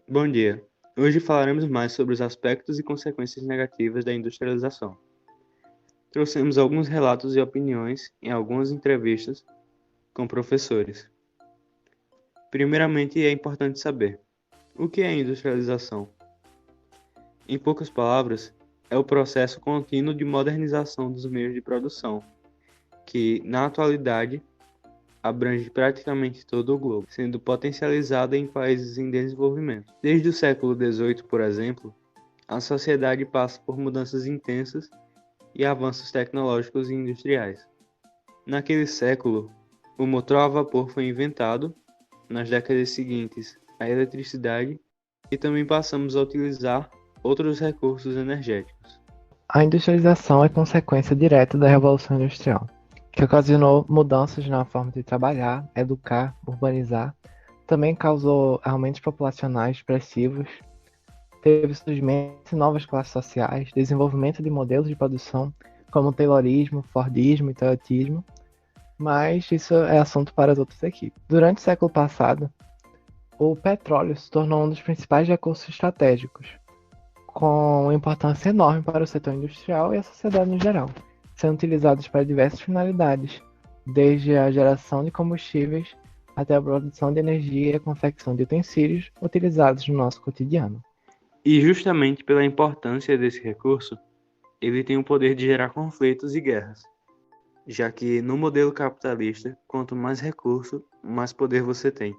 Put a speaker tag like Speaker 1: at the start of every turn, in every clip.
Speaker 1: Bom dia. Hoje falaremos mais sobre os aspectos e consequências negativas da industrialização. Trouxemos alguns relatos e opiniões em algumas entrevistas com professores. Primeiramente, é importante saber o que é industrialização. Em poucas palavras, é o processo contínuo de modernização dos meios de produção, que, na atualidade, abrange praticamente todo o globo, sendo potencializada em países em desenvolvimento. Desde o século XVIII, por exemplo, a sociedade passa por mudanças intensas e avanços tecnológicos e industriais. Naquele século, o motor a vapor foi inventado, nas décadas seguintes, a eletricidade, e também passamos a utilizar outros recursos energéticos.
Speaker 2: A industrialização é consequência direta da Revolução Industrial, que ocasionou mudanças na forma de trabalhar, educar, urbanizar, também causou aumentos populacionais expressivos, teve surgimento de novas classes sociais, desenvolvimento de modelos de produção como o Taylorismo, Fordismo e Toyotismo, mas isso é assunto para as outras equipes. Durante o século passado, o petróleo se tornou um dos principais recursos estratégicos, com uma importância enorme para o setor industrial e a sociedade no geral, sendo utilizados para diversas finalidades, desde a geração de combustíveis até a produção de energia e a confecção de utensílios utilizados no nosso cotidiano.
Speaker 1: E justamente pela importância desse recurso, ele tem o poder de gerar conflitos e guerras, já que no modelo capitalista, quanto mais recurso, mais poder você tem.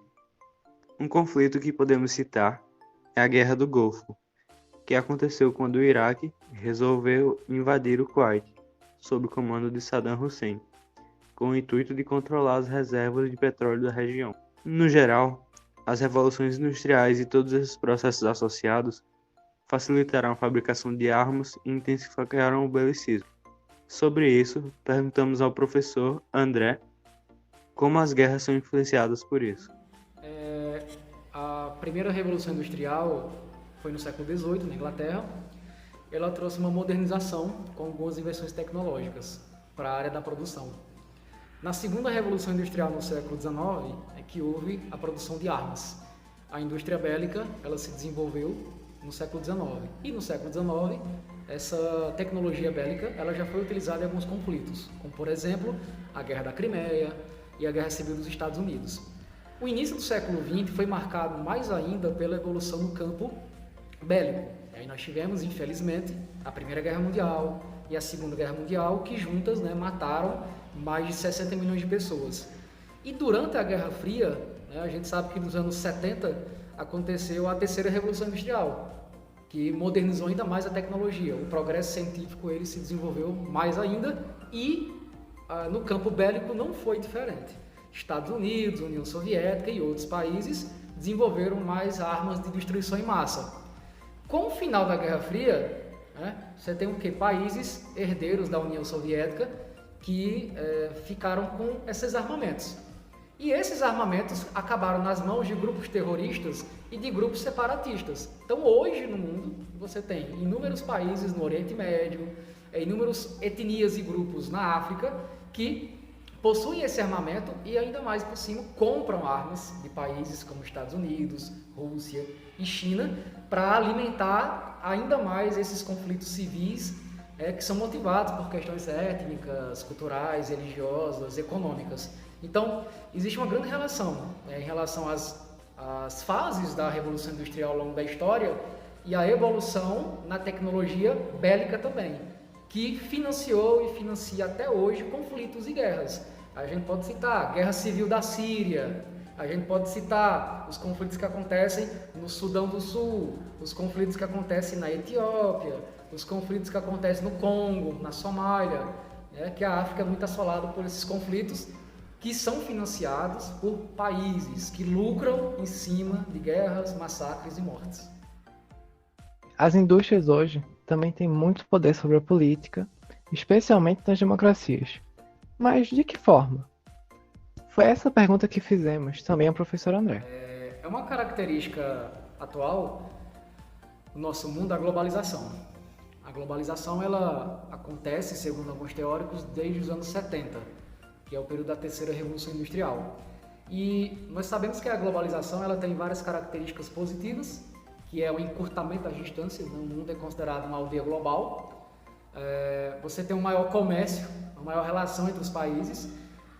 Speaker 1: Um conflito que podemos citar é a Guerra do Golfo, que aconteceu quando o Iraque resolveu invadir o Kuwait, sob o comando de Saddam Hussein, com o intuito de controlar as reservas de petróleo da região. No geral, as revoluções industriais e todos esses processos associados facilitarão a fabricação de armas e intensificarão o belicismo. Sobre isso, perguntamos ao professor André como as guerras são influenciadas por isso.
Speaker 3: A primeira revolução industrial foi no século XVIII, na Inglaterra. Ela trouxe uma modernização com algumas invenções tecnológicas para a área da produção. Na segunda revolução industrial, no século XIX, é que houve a produção de armas. A indústria bélica ela se desenvolveu no século XIX. E no século XIX, essa tecnologia bélica ela já foi utilizada em alguns conflitos, como, por exemplo, a Guerra da Crimeia e a Guerra Civil dos Estados Unidos. O início do século XX foi marcado mais ainda pela evolução no campo bélico. Aí nós tivemos, infelizmente, a Primeira Guerra Mundial e a Segunda Guerra Mundial, que juntas mataram mais de 60 milhões de pessoas. E durante a Guerra Fria, a gente sabe que nos anos 70 aconteceu a Terceira Revolução Industrial, que modernizou ainda mais a tecnologia. O progresso científico ele se desenvolveu mais ainda e no campo bélico não foi diferente. Estados Unidos, União Soviética e outros países desenvolveram mais armas de destruição em massa. Com o final da Guerra Fria, você tem o quê? Países herdeiros da União Soviética que ficaram com esses armamentos. E esses armamentos acabaram nas mãos de grupos terroristas e de grupos separatistas. Então hoje no mundo você tem inúmeros países no Oriente Médio, inúmeras etnias e grupos na África que possuem esse armamento e ainda mais por cima compram armas de países como Estados Unidos, Rússia e China para alimentar ainda mais esses conflitos civis que são motivados por questões étnicas, culturais, religiosas, econômicas. Então, existe uma grande relação em relação às fases da Revolução Industrial ao longo da história e a evolução na tecnologia bélica também, que financiou e financia até hoje conflitos e guerras. A gente pode citar a Guerra Civil da Síria, a gente pode citar os conflitos que acontecem no Sudão do Sul, os conflitos que acontecem na Etiópia, os conflitos que acontecem no Congo, na Somália, que a África é muito assolada por esses conflitos que são financiados por países que lucram em cima de guerras, massacres e mortes.
Speaker 2: As indústrias hoje também têm muito poder sobre a política, especialmente nas democracias. Mas de que forma? Foi essa pergunta que fizemos também ao professor André.
Speaker 3: É uma característica atual do nosso mundo a globalização. A globalização ela acontece, segundo alguns teóricos, desde os anos 70, que é o período da Terceira Revolução Industrial. E nós sabemos que a globalização ela tem várias características positivas que é o encurtamento das distâncias, né? O mundo é considerado uma aldeia global. Você tem um maior comércio, uma maior relação entre os países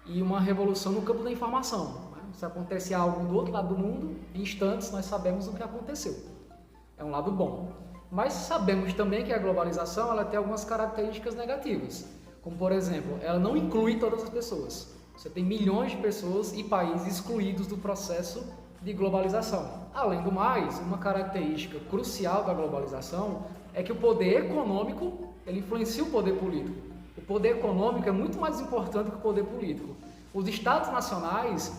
Speaker 3: e uma revolução no campo da informação. Né? Se acontecer algo do outro lado do mundo, em instantes nós sabemos o que aconteceu. É um lado bom. Mas sabemos também que a globalização ela tem algumas características negativas, como por exemplo, ela não inclui todas as pessoas. Você tem milhões de pessoas e países excluídos do processo de globalização. Além do mais, uma característica crucial da globalização é que o poder econômico ele influencia o poder político. O poder econômico é muito mais importante que o poder político. Os estados nacionais,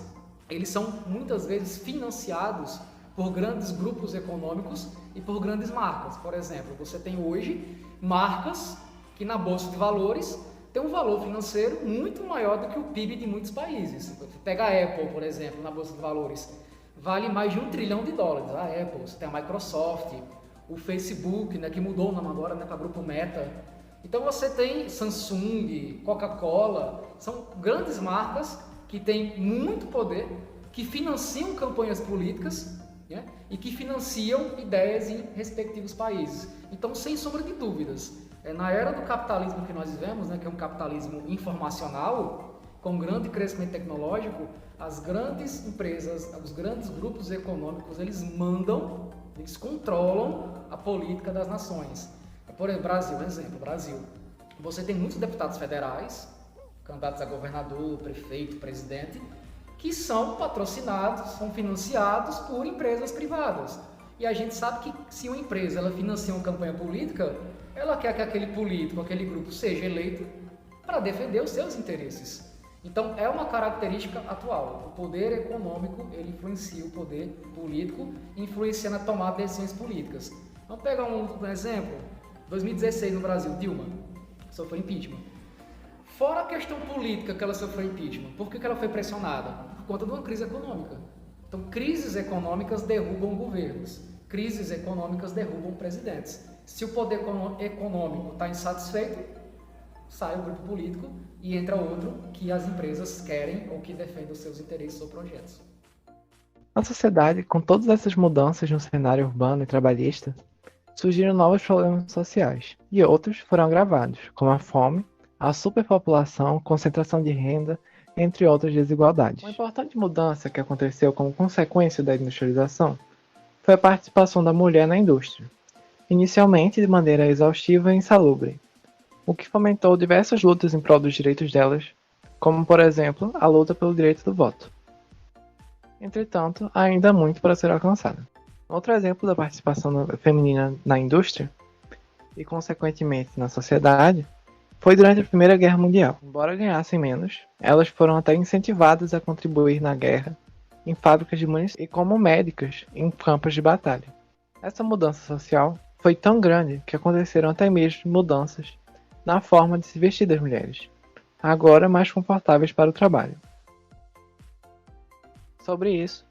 Speaker 3: eles são muitas vezes financiados por grandes grupos econômicos e por grandes marcas. Por exemplo, você tem hoje marcas que na Bolsa de Valores tem um valor financeiro muito maior do que o PIB de muitos países. Você pega a Apple, por exemplo, na Bolsa de Valores, vale mais de $1 trilhão. A Apple, você tem a Microsoft, o Facebook, né, que mudou o nome agora, né, para o grupo Meta. Então você tem Samsung, Coca-Cola, são grandes marcas que têm muito poder, que financiam campanhas políticas, né, e que financiam ideias em respectivos países. Então, sem sombra de dúvidas, na era do capitalismo que nós vivemos, né, que é um capitalismo informacional, com grande crescimento tecnológico, as grandes empresas, os grandes grupos econômicos, eles mandam, eles controlam a política das nações. Por exemplo, Brasil. Você tem muitos deputados federais, candidatos a governador, prefeito, presidente, que são patrocinados, são financiados por empresas privadas. E a gente sabe que se uma empresa ela financia uma campanha política, ela quer que aquele político, aquele grupo seja eleito para defender os seus interesses. Então é uma característica atual. O poder econômico ele influencia o poder político, influencia na tomada de decisões políticas. Vamos pegar um exemplo. 2016 no Brasil, Dilma sofreu impeachment. Fora a questão política que ela sofreu impeachment, por que ela foi pressionada? Por conta de uma crise econômica. Então, crises econômicas derrubam governos, crises econômicas derrubam presidentes. Se o poder econômico está insatisfeito, sai o grupo político e entra outro que as empresas querem ou que defende os seus interesses ou projetos.
Speaker 2: Na sociedade, com todas essas mudanças no cenário urbano e trabalhista, surgiram novos problemas sociais e outros foram agravados, como a fome, a superpopulação, concentração de renda, entre outras desigualdades. Uma importante mudança que aconteceu como consequência da industrialização foi a participação da mulher na indústria, inicialmente de maneira exaustiva e insalubre, o que fomentou diversas lutas em prol dos direitos delas, como, por exemplo, a luta pelo direito do voto. Entretanto, há ainda muito para ser alcançado. Outro exemplo da participação feminina na indústria, e consequentemente na sociedade, foi durante a Primeira Guerra Mundial. Embora ganhassem menos, elas foram até incentivadas a contribuir na guerra, em fábricas de munições e como médicas em campos de batalha. Essa mudança social foi tão grande que aconteceram até mesmo mudanças na forma de se vestir das mulheres, agora mais confortáveis para o trabalho. Sobre isso,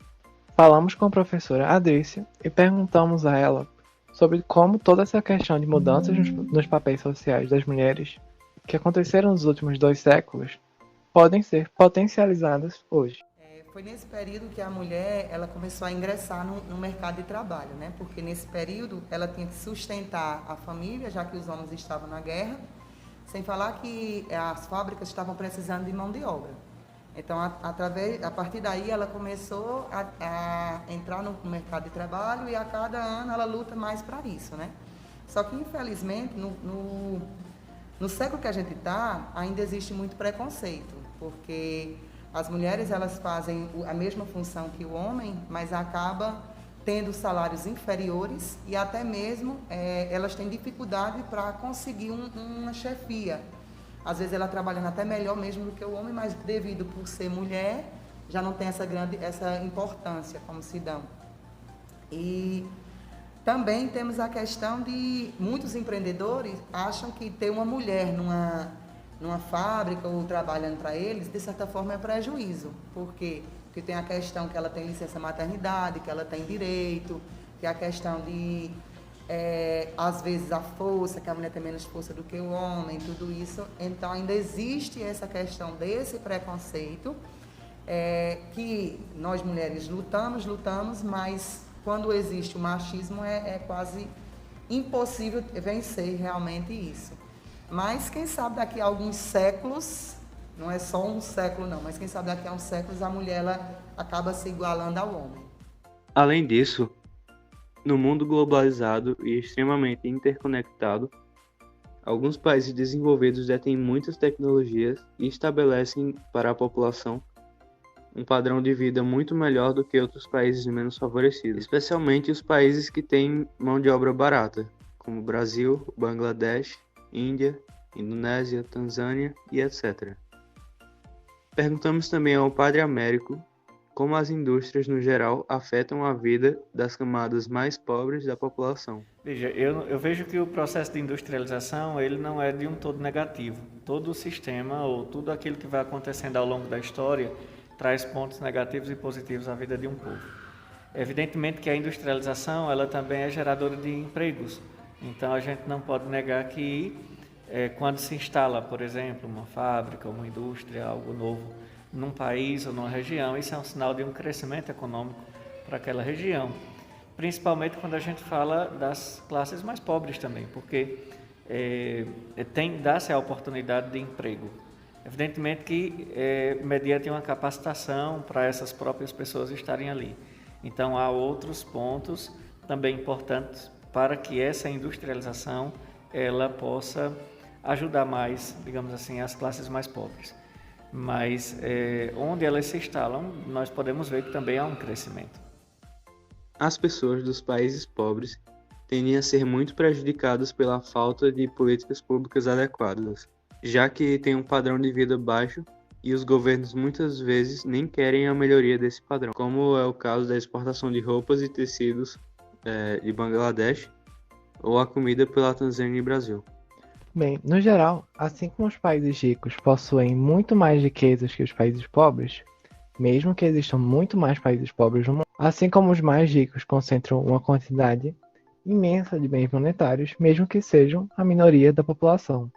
Speaker 2: falamos com a professora Adrícia e perguntamos a ela sobre como toda essa questão de mudanças nos papéis sociais das mulheres que aconteceram nos últimos 2 séculos podem ser potencializadas hoje.
Speaker 4: Foi nesse período que a mulher ela começou a ingressar no mercado de trabalho, né? Porque nesse período ela tinha que sustentar a família, já que os homens estavam na guerra, sem falar que as fábricas estavam precisando de mão de obra. Então, a partir daí, ela começou a entrar no mercado de trabalho e a cada ano ela luta mais para isso, né? Só que, infelizmente, no século que a gente está, ainda existe muito preconceito, porque as mulheres elas fazem a mesma função que o homem, mas acaba tendo salários inferiores e até mesmo elas têm dificuldade para conseguir uma chefia. Às vezes ela trabalhando até melhor mesmo do que o homem, mas devido por ser mulher, já não tem essa importância como se dão. E também temos a questão de muitos empreendedores acham que ter uma mulher numa fábrica ou trabalhando para eles, de certa forma é prejuízo. Por quê? Porque tem a questão que ela tem licença maternidade, que ela tem direito, que a questão de às vezes a força, que a mulher tem menos força do que o homem, tudo isso. Então ainda existe essa questão desse preconceito, que nós mulheres lutamos, mas quando existe o machismo, é quase impossível vencer realmente isso. Mas quem sabe daqui a alguns séculos, não é só um século não, mas quem sabe daqui a uns séculos a mulher ela acaba se igualando ao homem.
Speaker 1: Além disso, no mundo globalizado e extremamente interconectado, alguns países desenvolvidos detêm muitas tecnologias e estabelecem para a população um padrão de vida muito melhor do que outros países menos favorecidos, especialmente os países que têm mão de obra barata, como Brasil, Bangladesh, Índia, Indonésia, Tanzânia e etc. Perguntamos também ao Padre Américo como as indústrias no geral afetam a vida das camadas mais pobres da população.
Speaker 5: Veja, eu vejo que o processo de industrialização ele não é de um todo negativo. Todo o sistema ou tudo aquilo que vai acontecendo ao longo da história traz pontos negativos e positivos à vida de um povo. Evidentemente que a industrialização ela também é geradora de empregos. Então a gente não pode negar que quando se instala, por exemplo, uma fábrica, uma indústria, algo novo num país ou numa região, isso é um sinal de um crescimento econômico para aquela região. Principalmente quando a gente fala das classes mais pobres também, porque dá-se a oportunidade de emprego. Evidentemente que mediante uma capacitação para essas próprias pessoas estarem ali. Então há outros pontos também importantes para que essa industrialização ela possa ajudar mais, digamos assim, as classes mais pobres. Mas onde elas se instalam, nós podemos ver que também há um crescimento.
Speaker 1: As pessoas dos países pobres tendem a ser muito prejudicadas pela falta de políticas públicas adequadas, já que têm um padrão de vida baixo e os governos muitas vezes nem querem a melhoria desse padrão, como é o caso da exportação de roupas e tecidos de Bangladesh ou a comida pela Tanzânia e Brasil.
Speaker 2: Bem, no geral, assim como os países ricos possuem muito mais riquezas que os países pobres, mesmo que existam muito mais países pobres no mundo, assim como os mais ricos concentram uma quantidade imensa de bens monetários, mesmo que sejam a minoria da população.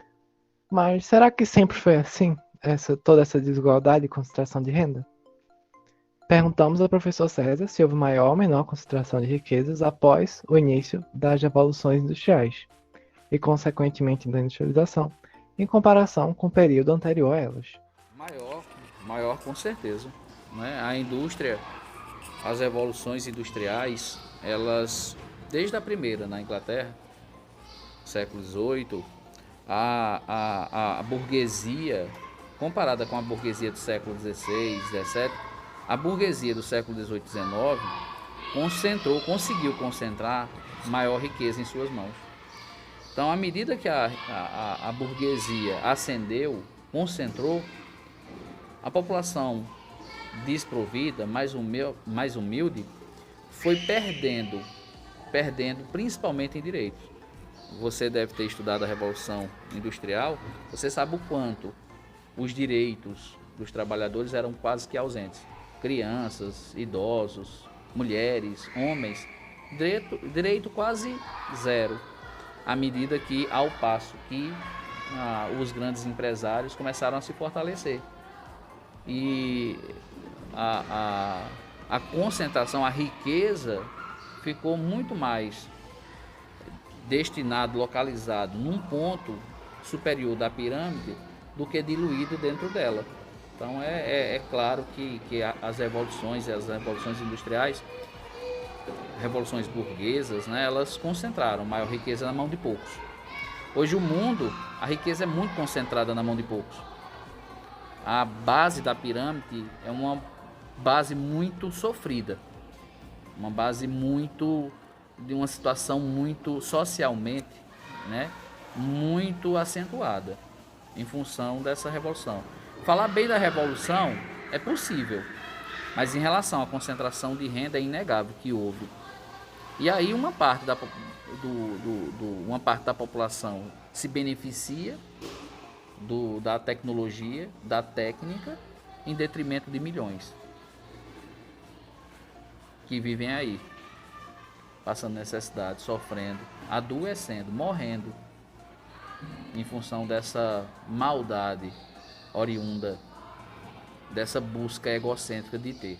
Speaker 2: Mas será que sempre foi assim, toda essa desigualdade e concentração de renda? Perguntamos ao professor César se houve maior ou menor concentração de riquezas após o início das revoluções industriais e, consequentemente, da industrialização, em comparação com o período anterior a elas.
Speaker 6: Maior com certeza. Né? A indústria, as revoluções industriais, elas, desde a primeira na Inglaterra, século XVIII, a burguesia, comparada com a burguesia do século XVI, XVII, a burguesia do século XVIII, XIX, conseguiu concentrar maior riqueza em suas mãos. Então, à medida que a burguesia ascendeu, concentrou, a população desprovida, mais humilde, foi perdendo principalmente em direitos. Você deve ter estudado a Revolução Industrial, você sabe o quanto os direitos dos trabalhadores eram quase que ausentes. Crianças, idosos, mulheres, homens, direito quase zero. À medida que, ao passo que os grandes empresários começaram a se fortalecer. E a concentração, a riqueza ficou muito mais destinado, localizado num ponto superior da pirâmide do que diluído dentro dela. Então é claro que as revoluções industriais, revoluções burguesas, né, elas concentraram maior riqueza na mão de poucos. Hoje o mundo, a riqueza é muito concentrada na mão de poucos. A base da pirâmide é uma base muito sofrida, uma base de uma situação muito socialmente, né, muito acentuada em função dessa revolução. Falar bem da revolução é possível, mas em relação à concentração de renda é inegável que houve. E aí uma parte da população se beneficia da tecnologia, da técnica, em detrimento de milhões que vivem aí, passando necessidade, sofrendo, adoecendo, morrendo, em função dessa maldade oriunda dessa busca egocêntrica de ter.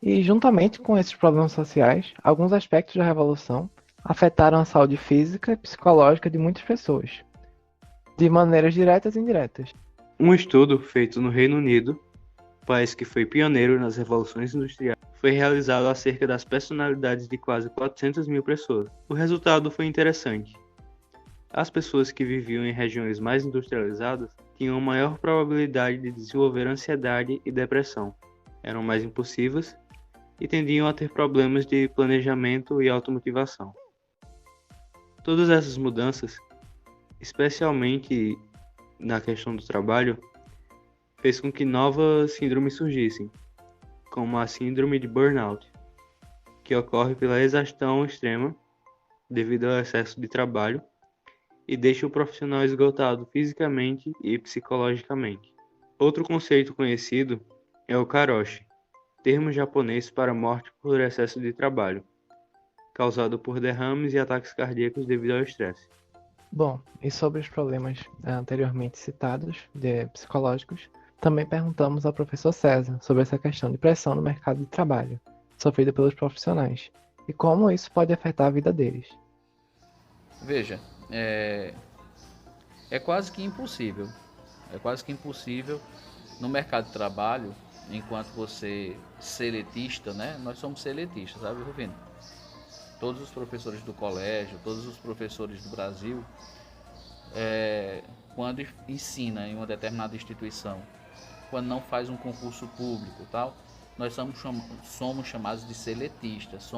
Speaker 2: E, juntamente com esses problemas sociais, alguns aspectos da Revolução afetaram a saúde física e psicológica de muitas pessoas, de maneiras diretas e indiretas.
Speaker 1: Um estudo feito no Reino Unido, país que foi pioneiro nas revoluções industriais, foi realizado acerca das personalidades de quase 400 mil pessoas. O resultado foi interessante. As pessoas que viviam em regiões mais industrializadas tinham maior probabilidade de desenvolver ansiedade e depressão, eram mais impulsivas e tendiam a ter problemas de planejamento e automotivação. Todas essas mudanças, especialmente na questão do trabalho, fez com que novas síndromes surgissem, como a síndrome de burnout, que ocorre pela exaustão extrema devido ao excesso de trabalho e deixa o profissional esgotado fisicamente e psicologicamente. Outro conceito conhecido é o karoshi, termo japonês para morte por excesso de trabalho, causado por derrames e ataques cardíacos devido ao estresse.
Speaker 2: Bom, e sobre os problemas anteriormente citados, psicológicos, também perguntamos ao professor César sobre essa questão de pressão no mercado de trabalho, sofrida pelos profissionais, e como isso pode afetar a vida deles.
Speaker 6: Veja, é quase que impossível. É quase que impossível no mercado de trabalho, enquanto você seletista, né? Nós somos seletistas, sabe, Rufino? Todos os professores do colégio, todos os professores do Brasil, quando ensina em uma determinada instituição, quando não faz um concurso público, tal, nós somos chamados de seletistas,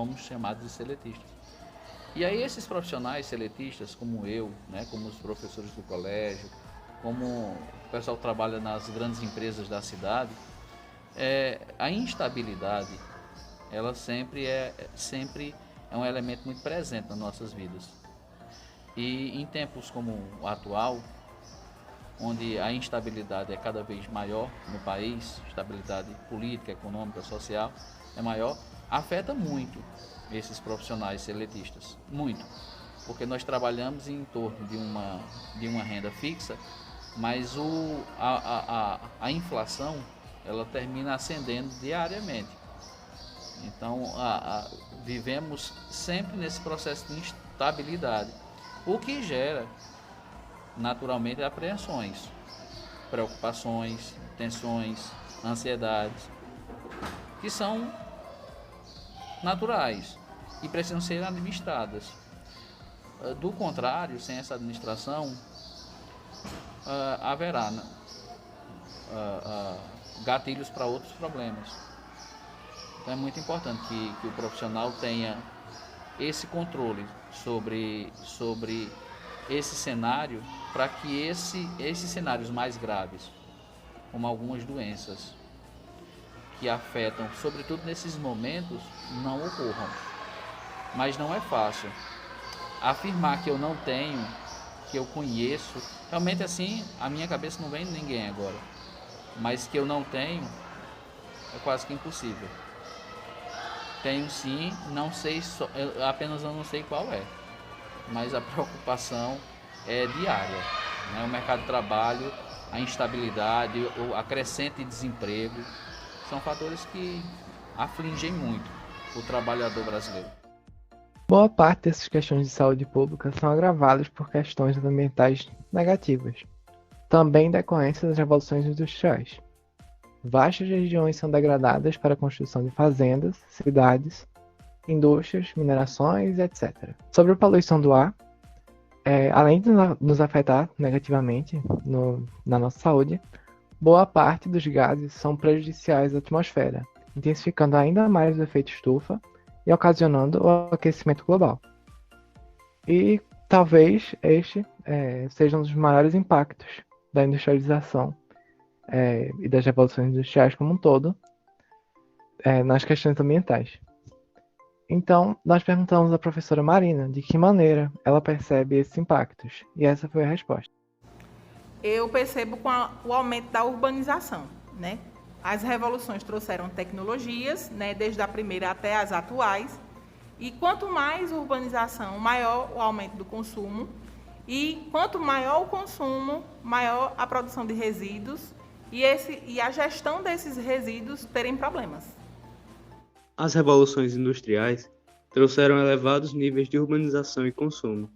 Speaker 6: E aí esses profissionais seletistas, como eu, né, como os professores do colégio, como o pessoal que trabalha nas grandes empresas da cidade, a instabilidade, ela sempre é um elemento muito presente nas nossas vidas. E em tempos como o atual, onde a instabilidade é cada vez maior no país, estabilidade política, econômica, social é maior, afeta muito esses profissionais seletistas, muito, porque nós trabalhamos em torno de uma renda fixa, mas a inflação ela termina ascendendo diariamente. Então vivemos sempre nesse processo de instabilidade, o que gera naturalmente apreensões, preocupações, tensões, ansiedades, que são naturais e precisam ser administradas. Do contrário, sem essa administração, haverá gatilhos para outros problemas. Então é muito importante que o profissional tenha esse controle sobre esse cenário, para que esses cenários mais graves, como algumas doenças que afetam, sobretudo nesses momentos, não ocorram. Mas não é fácil. Afirmar que eu não tenho, que eu conheço, realmente assim, a minha cabeça não vem de ninguém agora, mas que eu não tenho, é quase que impossível. Tenho sim, não sei, apenas eu não sei qual é, mas a preocupação é diária, né? O mercado de trabalho, a instabilidade, a crescente desemprego, são fatores que afligem muito o trabalhador brasileiro.
Speaker 2: Boa parte dessas questões de saúde pública são agravadas por questões ambientais negativas, também decorrência das revoluções industriais. Vastas regiões são degradadas para a construção de fazendas, cidades, indústrias, minerações, etc. Sobre a poluição do ar, além de nos afetar negativamente na nossa saúde, boa parte dos gases são prejudiciais à atmosfera, intensificando ainda mais o efeito estufa e ocasionando o aquecimento global. E talvez este seja um dos maiores impactos da industrialização e das revoluções industriais como um todo nas questões ambientais. Então, nós perguntamos à professora Marina de que maneira ela percebe esses impactos, e essa foi a resposta.
Speaker 7: Eu percebo com o aumento da urbanização, né? As revoluções trouxeram tecnologias, né, desde a primeira até as atuais, e quanto mais urbanização, maior o aumento do consumo, e quanto maior o consumo, maior a produção de resíduos, e a gestão desses resíduos terem problemas.
Speaker 1: As revoluções industriais trouxeram elevados níveis de urbanização e consumo,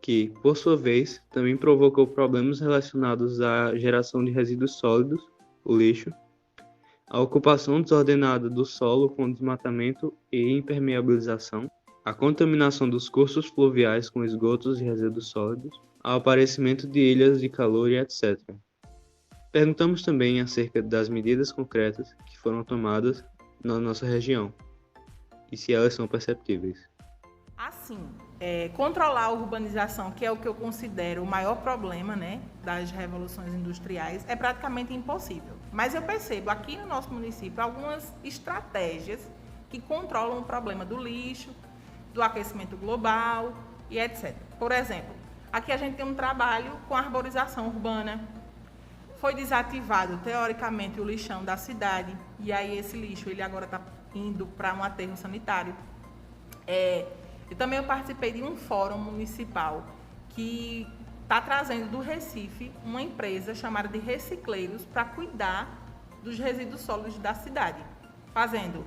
Speaker 1: que, por sua vez, também provocou problemas relacionados à geração de resíduos sólidos, o lixo, a ocupação desordenada do solo com desmatamento e impermeabilização, a contaminação dos cursos fluviais com esgotos e resíduos sólidos, ao aparecimento de ilhas de calor e etc. Perguntamos também acerca das medidas concretas que foram tomadas na nossa região e se elas são perceptíveis.
Speaker 7: Assim, controlar a urbanização, que é o que eu considero o maior problema, né, das revoluções industriais, é praticamente impossível. Mas eu percebo aqui no nosso município algumas estratégias que controlam o problema do lixo, do aquecimento global e etc. Por exemplo, aqui a gente tem um trabalho com arborização urbana. Foi desativado, teoricamente, o lixão da cidade, e aí esse lixo ele agora está indo para um aterro sanitário. E também eu participei de um fórum municipal que está trazendo do Recife uma empresa chamada de Recicleiros para cuidar dos resíduos sólidos da cidade, fazendo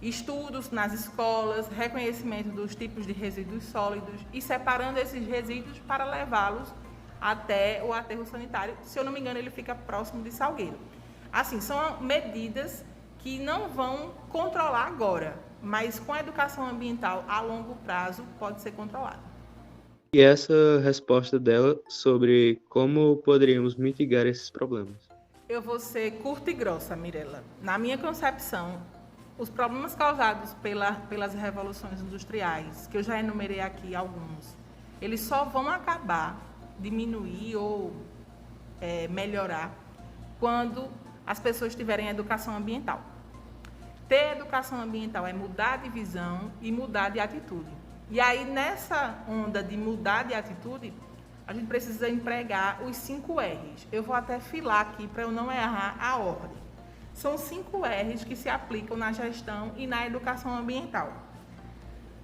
Speaker 7: estudos nas escolas, reconhecimento dos tipos de resíduos sólidos e separando esses resíduos para levá-los até o aterro sanitário. Se eu não me engano, ele fica próximo de Salgueiro. Assim, são medidas que não vão controlar agora, mas com a educação ambiental a longo prazo pode ser controlado.
Speaker 1: E essa resposta dela sobre como poderíamos mitigar esses problemas?
Speaker 7: Eu vou ser curta e grossa, Mirella. Na minha concepção, os problemas causados pelas revoluções industriais, que eu já enumerei aqui alguns, eles só vão acabar, diminuir ou melhorar quando as pessoas tiverem educação ambiental. Ter educação ambiental é mudar de visão e mudar de atitude. E aí, nessa onda de mudar de atitude, a gente precisa empregar os 5 R's. Eu vou até filar aqui para eu não errar a ordem. São 5 R's que se aplicam na gestão e na educação ambiental.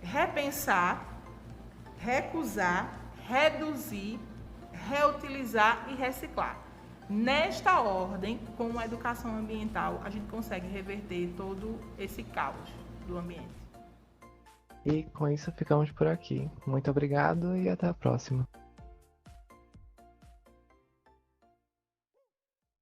Speaker 7: Repensar, recusar, reduzir, reutilizar e reciclar. Nesta ordem, com a educação ambiental, a gente consegue reverter todo esse caos do ambiente.
Speaker 2: E com isso ficamos por aqui. Muito obrigado e até a próxima.